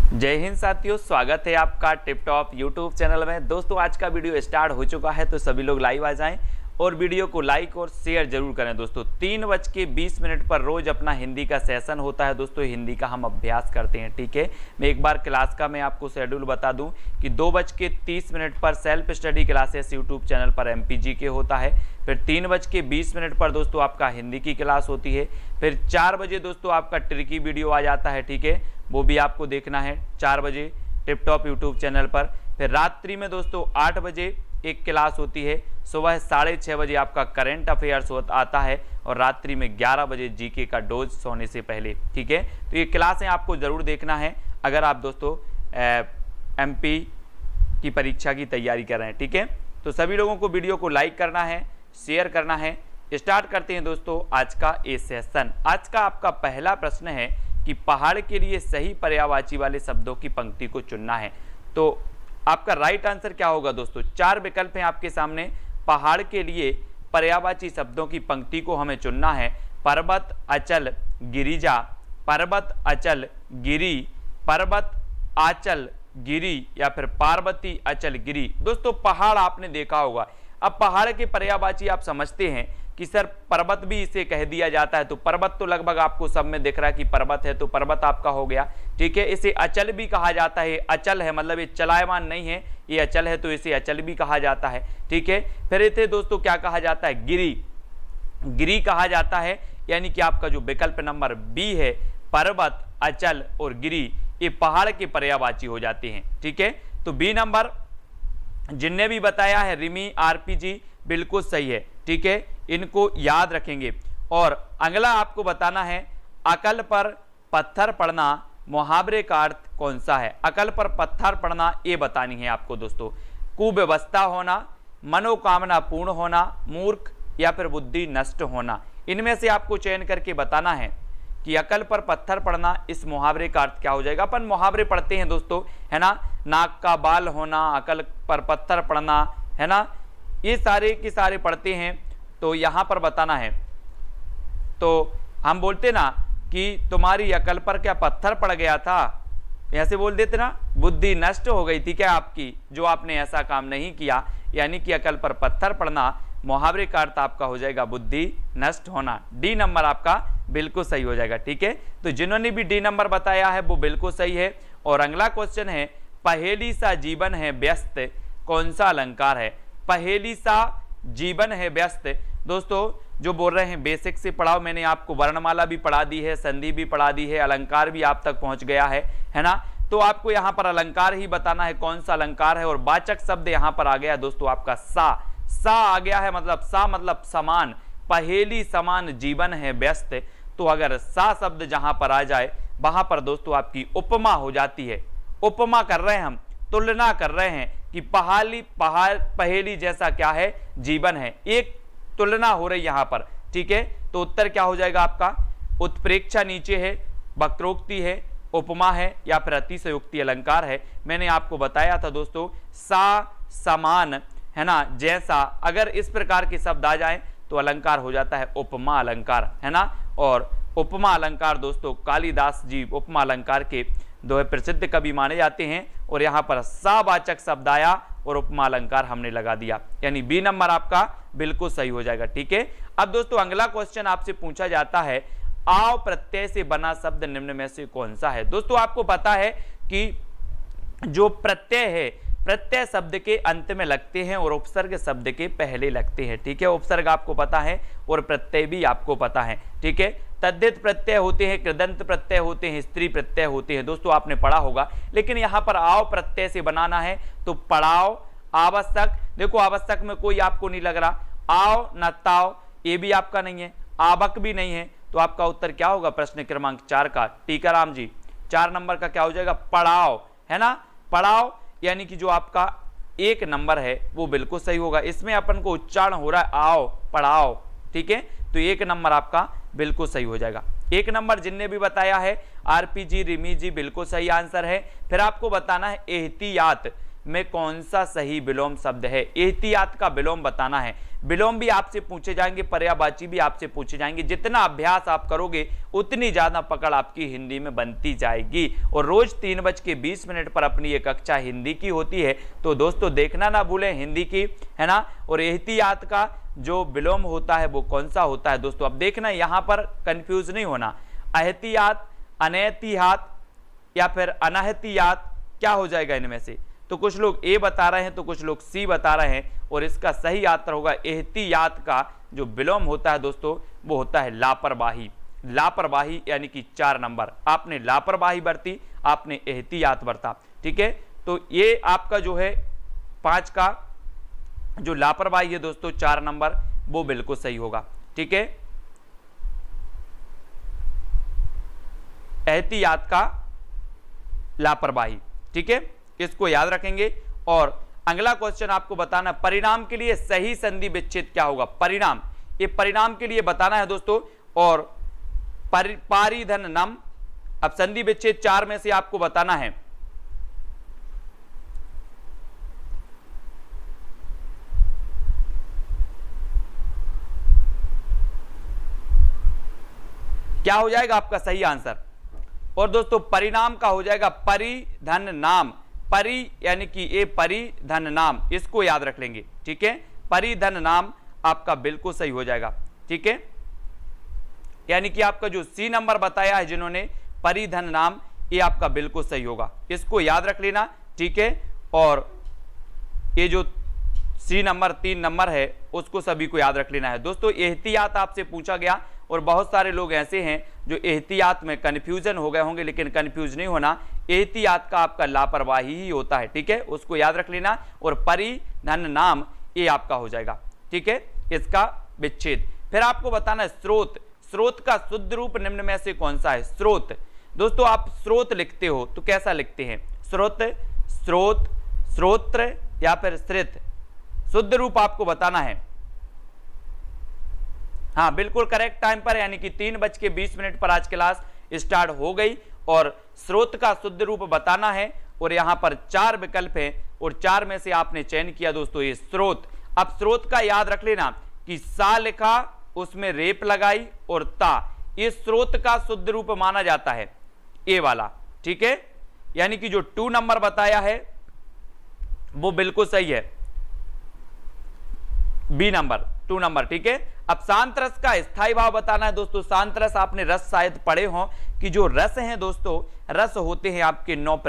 जय हिंद साथियों, स्वागत है आपका टिप टॉप यूट्यूब चैनल में। दोस्तों आज का वीडियो स्टार्ट हो चुका है, तो सभी लोग लाइव आ जाएं और वीडियो को लाइक और शेयर जरूर करें। दोस्तों 3:20 पर रोज अपना हिंदी का सेशन होता है। दोस्तों हिंदी का हम अभ्यास करते हैं, ठीक है। मैं एक बार क्लास का मैं आपको शेड्यूल बता दूं कि 2:30 पर self study classes YouTube channel पर MPG के होता है। फिर 3:20 पर दोस्तों आपका हिंदी की क्लास होती है। फिर 4 बजे दोस्तों आपका ट्रिकी वीडियो आ जाता है, ठीक है, वो भी आपको देखना है 4 बजे टिप टॉप यूट्यूब चैनल पर। फिर रात्रि में दोस्तों 8 बजे एक क्लास होती है। सुबह 6:30 बजे आपका करंट अफेयर्स आता है और रात्रि में 11 बजे जीके का डोज सोने से पहले, ठीक है। तो ये क्लासें आपको ज़रूर देखना है अगर आप दोस्तों MP की परीक्षा की तैयारी कर रहे हैं, ठीक है। तो सभी लोगों को वीडियो को लाइक करना है, शेयर करना है। स्टार्ट करते हैं दोस्तों आज का ये सेशन। आज का आपका पहला प्रश्न है कि पहाड़ के लिए सही पर्यायवाची वाले शब्दों की पंक्ति को चुनना है। तो आपका राइट आंसर क्या होगा दोस्तों? 4 विकल्प हैं आपके सामने। पहाड़ के लिए पर्यायवाची शब्दों की पंक्ति को हमें चुनना है। पर्वत, अचल, गिरिजा, पर्वत, अचल, गिरी, पर्वत, आचल, गिरी या फिर पार्वती, अचल, गिरी। दोस्तों पहाड़ आपने देखा होगा। अब पहाड़ के पर्यायवाची आप समझते हैं कि सर पर्वत भी इसे कह दिया जाता है, तो पर्वत तो लगभग आपको सब में दिख रहा है कि पर्वत है, तो पर्वत आपका हो गया, ठीक है। इसे अचल भी कहा जाता है। अचल है मतलब ये चलायमान नहीं है, ये अचल है, तो इसे अचल भी कहा जाता है, ठीक है। फिर इसे दोस्तों क्या कहा जाता है? गिरी, गिरी कहा जाता है। यानी कि आपका जो विकल्प नंबर बी है, पर्वत, अचल और गिरी, ये पहाड़ के पर्यायवाची हो जाते हैं, ठीक है। तो बी नंबर जिनने भी बताया है रिमी, RPG बिल्कुल सही है, ठीक है, इनको याद रखेंगे। और अगला आपको बताना है अकल पर पत्थर पड़ना मुहावरे का अर्थ कौन सा है? अकल पर पत्थर पड़ना ये बतानी है आपको दोस्तों। कुव्यवस्था होना, मनोकामना पूर्ण होना, मूर्ख या फिर बुद्धि नष्ट होना। इनमें से आपको चयन करके बताना है कि अकल पर पत्थर पड़ना, इस मुहावरे का अर्थ क्या हो जाएगा। अपन मुहावरे पढ़ते हैं दोस्तों, है ना, नाक का बाल होना, अकल पर पत्थर पड़ना, है ना, ये सारे के सारे पढ़ते हैं। तो यहां पर बताना है, तो हम बोलते ना कि तुम्हारी अकल पर क्या पत्थर पड़ गया था, ऐसे बोल देते ना, बुद्धि नष्ट हो गई थी क्या आपकी, जो आपने ऐसा काम नहीं किया। यानी कि अकल पर पत्थर पड़ना मुहावरे का अर्थ आपका हो जाएगा बुद्धि नष्ट होना। डी नंबर आपका बिल्कुल सही हो जाएगा, ठीक है। तो जिन्होंने भी डी नंबर बताया है वो बिल्कुल सही है। और अगला क्वेश्चन है पहेली सा जीवन है व्यस्त, कौन सा अलंकार है? पहेली सा जीवन है व्यस्त। दोस्तों जो बोल रहे हैं बेसिक से पढ़ाओ, मैंने आपको वर्णमाला भी पढ़ा दी है, संधि भी पढ़ा दी है, अलंकार भी आप तक पहुंच गया है ना। तो आपको यहां पर अलंकार ही बताना है कौन सा अलंकार है। और वाचक शब्द यहां पर आ गया दोस्तों आपका सा आ गया है, मतलब सा मतलब समान, पहेली समान जीवन है व्यस्त। तो अगर सा शब्द जहां पर आ जाए वहां पर दोस्तों आपकी उपमा हो जाती है। उपमा कर रहे हैं हम, तुलना कर रहे हैं कि पहेली जैसा क्या है, जीवन है, एक तुलना हो रही यहां पर, ठीक है। तो उत्तर क्या हो जाएगा आपका? उत्प्रेक्षा नीचे है, वक्रोक्ति है, उपमा है या फिर अतिशयोक्ति अलंकार है। मैंने आपको बताया था दोस्तों सा, समान, है ना, जैसा, अगर इस प्रकार के शब्द आ जाएं तो अलंकार हो जाता है उपमा अलंकार, है ना। और उपमा अलंकार दोस्तों कालिदास जी उपमा अलंकार के दो प्रसिद्ध कवि माने जाते हैं। और यहाँ पर सावाचक शब्द आया और उपमा अलंकार हमने लगा दिया, यानी बी नंबर आपका बिल्कुल सही हो जाएगा, ठीक है। अब दोस्तों अगला क्वेश्चन आपसे पूछा जाता है आव प्रत्यय से बना शब्द निम्न में से कौन सा है? दोस्तों आपको पता है कि जो प्रत्यय है, प्रत्यय शब्द के अंत में लगते हैं और उपसर्ग शब्द के पहले लगते हैं, ठीक है। उपसर्ग आपको पता है और प्रत्यय भी आपको पता है, ठीक है। तद्धित प्रत्यय होते हैं, कृदंत प्रत्यय होते हैं, स्त्री प्रत्यय होते हैं, दोस्तों आपने पढ़ा होगा। लेकिन यहाँ पर आव प्रत्यय से बनाना है तो पड़ाव, आवश्यक, देखो आवश्यक में कोई आपको नहीं लग रहा, आव न ताव ये भी आपका नहीं है, आवक भी नहीं है, तो आपका उत्तर क्या होगा प्रश्न क्रमांक 4 का? टीकाराम जी 4 नंबर का क्या हो जाएगा? पड़ाव, है ना, पड़ाव। यानी कि जो आपका 1 नंबर है वो बिल्कुल सही होगा। इसमें अपन को उच्चारण हो रहा है आओ, पढ़ाओ, ठीक है। तो 1 नंबर आपका बिल्कुल सही हो जाएगा। 1 नंबर जिनने भी बताया है RPG, रिमी जी बिल्कुल सही आंसर है। फिर आपको बताना है एहतियात, में कौन सा सही विलोम शब्द है। एहतियात का विलोम बताना है। विलोम भी आपसे पूछे जाएंगे, पर्यायवाची भी आपसे पूछे जाएंगे। जितना अभ्यास आप करोगे उतनी ज्यादा पकड़ आपकी हिंदी में बनती जाएगी। और रोज 3:20 पर अपनी ये कक्षा हिंदी की होती है, तो दोस्तों देखना ना भूलें हिंदी की, है ना। और एहतियात का जो विलोम होता है वो कौन सा होता है दोस्तों, अब देखना यहां पर कंफ्यूज नहीं होना। एहतियात, अनैतियात या फिर अनहतियात, क्या हो जाएगा इनमें से। तो कुछ लोग ए बता रहे हैं तो कुछ लोग सी बता रहे हैं, और इसका सही आंसर होगा एहतियात का जो विलोम होता है दोस्तों वो होता है लापरवाही। लापरवाही यानी कि 4 नंबर, आपने लापरवाही बरती, आपने एहतियात बरता, ठीक है। तो ये आपका जो है 5 का जो लापरवाही है दोस्तों 4 नंबर, वो बिल्कुल सही होगा, ठीक है। एहतियात का लापरवाही, ठीक है, इसको याद रखेंगे। और अगला क्वेश्चन आपको बताना, परिणाम के लिए सही संधि विच्छेद क्या होगा। परिणाम, ये परिणाम के लिए बताना है दोस्तों। और पारिधन नम, अब संधि विच्छेद 4 में से आपको बताना है। क्या हो जाएगा आपका सही आंसर। और दोस्तों परिणाम का हो जाएगा परिधन नाम। परि यानी कि ये परिधन नाम, इसको याद रख लेंगे, ठीक है। परिधन नाम आपका बिल्कुल सही हो जाएगा, ठीक है। यानी कि आपका जो सी नंबर बताया है जिन्होंने परिधन नाम, ये आपका बिल्कुल सही होगा, इसको याद रख लेना, ठीक है। और ये जो सी नंबर 3 नंबर है उसको सभी को याद रख लेना है दोस्तों। एहतियात आपसे पूछा गया, और बहुत सारे लोग ऐसे हैं जो एहतियात में कंफ्यूजन हो गए होंगे, लेकिन कंफ्यूज नहीं होना, एहतियात का आपका लापरवाही ही होता है, ठीक है, उसको याद रख लेना। और परिधन नाम ये आपका हो जाएगा, ठीक है, इसका विच्छेद। फिर आपको बताना है स्रोत। स्रोत का शुद्ध रूप निम्न में से कौन सा है। स्रोत, दोस्तों आप स्रोत लिखते हो तो कैसा लिखते हैं, स्रोत, स्रोत, स्रोत्र या फिर स्त्रित, शुद्ध रूप आपको बताना है। हाँ बिल्कुल करेक्ट टाइम पर, यानी कि 3:20 पर आज क्लास स्टार्ट हो गई। और स्रोत का शुद्ध रूप बताना है, और यहां पर 4 विकल्प हैं, और 4 में से आपने चयन किया दोस्तों ये स्रोत। अब स्रोत का याद रख लेना कि सा लिखा, उसमें रेप लगाई और ता, ये स्रोत का शुद्ध रूप माना जाता है, ए वाला, ठीक है। यानी कि जो 2 नंबर बताया है वो बिल्कुल सही है, बी नंबर, 2 नंबर, ठीक है। अब शांत रस का स्थायी भाव बताना है दोस्तों। शांत रस आपने रस शायद पढ़े हो कि जो रस हैं दोस्तों, रस होते हैं आपके 9 प्रकार।